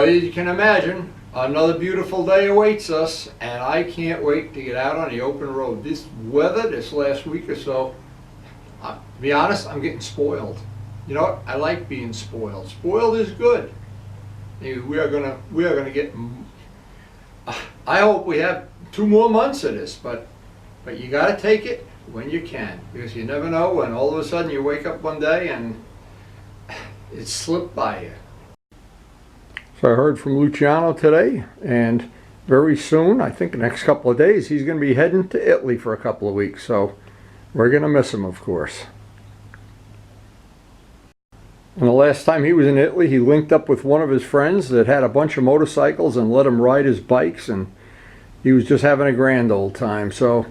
Well, you can imagine, another beautiful day awaits us, and I can't wait to get out on the open road. This weather, this last week or so, to be honest, I'm getting spoiled. You know what? I like being spoiled. Spoiled is good. We are gonna get. I hope we have 2 more months of this, but you got to take it when you can, because you never know when all of a sudden you wake up one day and it slipped by you. So I heard from Luciano today, and very soon, I think the next couple of days, he's going to be heading to Italy for a couple of weeks. So we're going to miss him, of course. And the last time he was in Italy, he linked up with one of his friends that had a bunch of motorcycles and let him ride his bikes, and he was just having a grand old time. So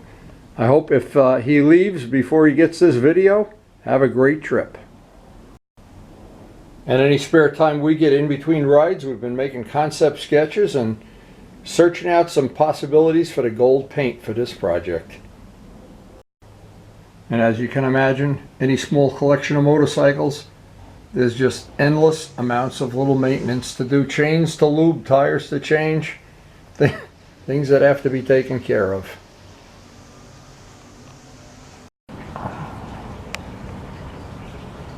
I hope if he leaves before he gets this video, have a great trip. And any spare time we get in between rides, we've been making concept sketches and searching out some possibilities for the gold paint for this project. And as you can imagine, any small collection of motorcycles, there's just endless amounts of little maintenance to do. Chains to lube, tires to change, things that have to be taken care of.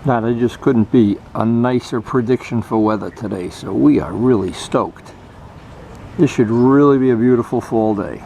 Now, there just couldn't be a nicer prediction for weather today, so we are really stoked. This should really be a beautiful fall day.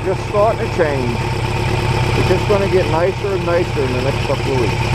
Just starting to change. It's just going to get nicer and nicer in the next couple of weeks.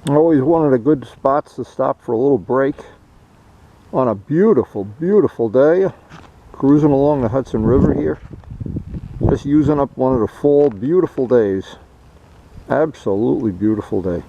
Always one of the good spots to stop for a little break on a beautiful, beautiful day. Cruising along the Hudson River here. Just using up one of the fall beautiful days. Absolutely beautiful day.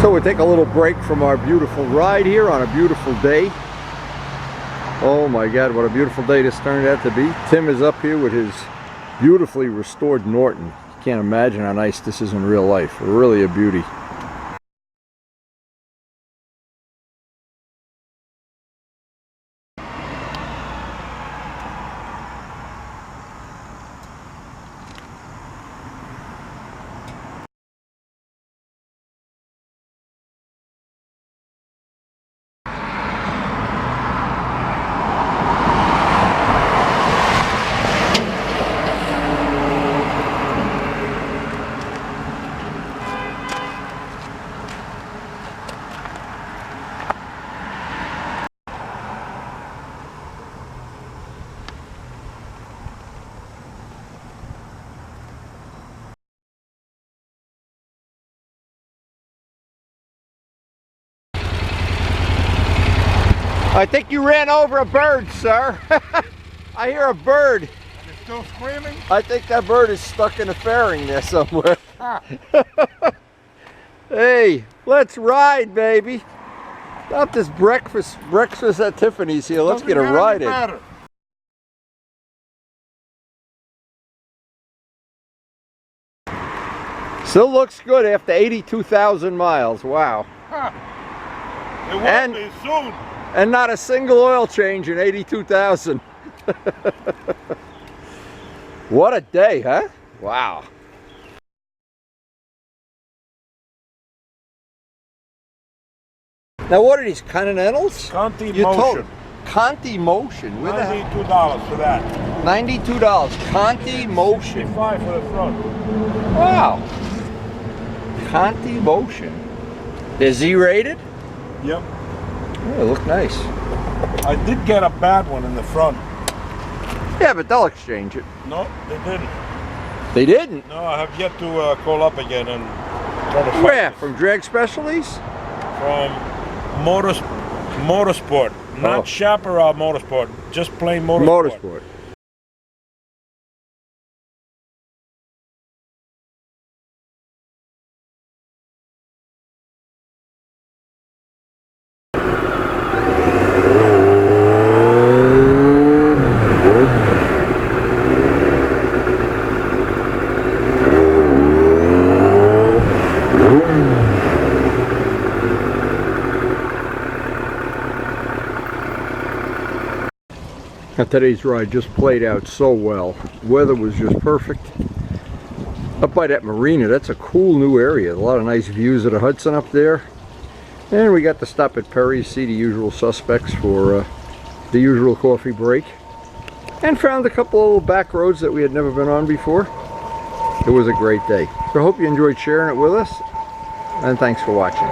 So we take a little break from our beautiful ride here on a beautiful day. Oh my God, what a beautiful day this turned out to be. Tim is up here with his beautifully restored Norton. You can't imagine how nice this is in real life. Really a beauty. I think you ran over a bird, sir. I hear a bird. And it's still screaming? I think that bird is stuck in a fairing there somewhere. Hey, let's ride, baby. Not this breakfast at Tiffany's here. Let's get a ride in. Still looks good after 82,000 miles. Wow. It will be soon. And not a single oil change in 82,000. What a day, huh? Wow. Now what are these, Continentals? Conti Motion. Conti Motion. $92 for that. $92. Conti Motion. $65 for the front. Wow. Conti Motion. They're Z-rated? Yep. Oh, they look nice. I did get a bad one in the front. Yeah, but they'll exchange it. No, they didn't. They didn't? No, I have yet to call up again and try to find Where? it. From Drag Specialties? From Motorsport. Not Chaparral Motorsport. Just plain Motorsport. Motorsport. Now today's ride just played out so well. Weather was just perfect. Up by that marina, that's a cool new area. A lot of nice views of the Hudson up there. And we got to stop at Perry's, see the usual suspects for the usual coffee break. And found a couple of little back roads that we had never been on before. It was a great day. So I hope you enjoyed sharing it with us. And thanks for watching.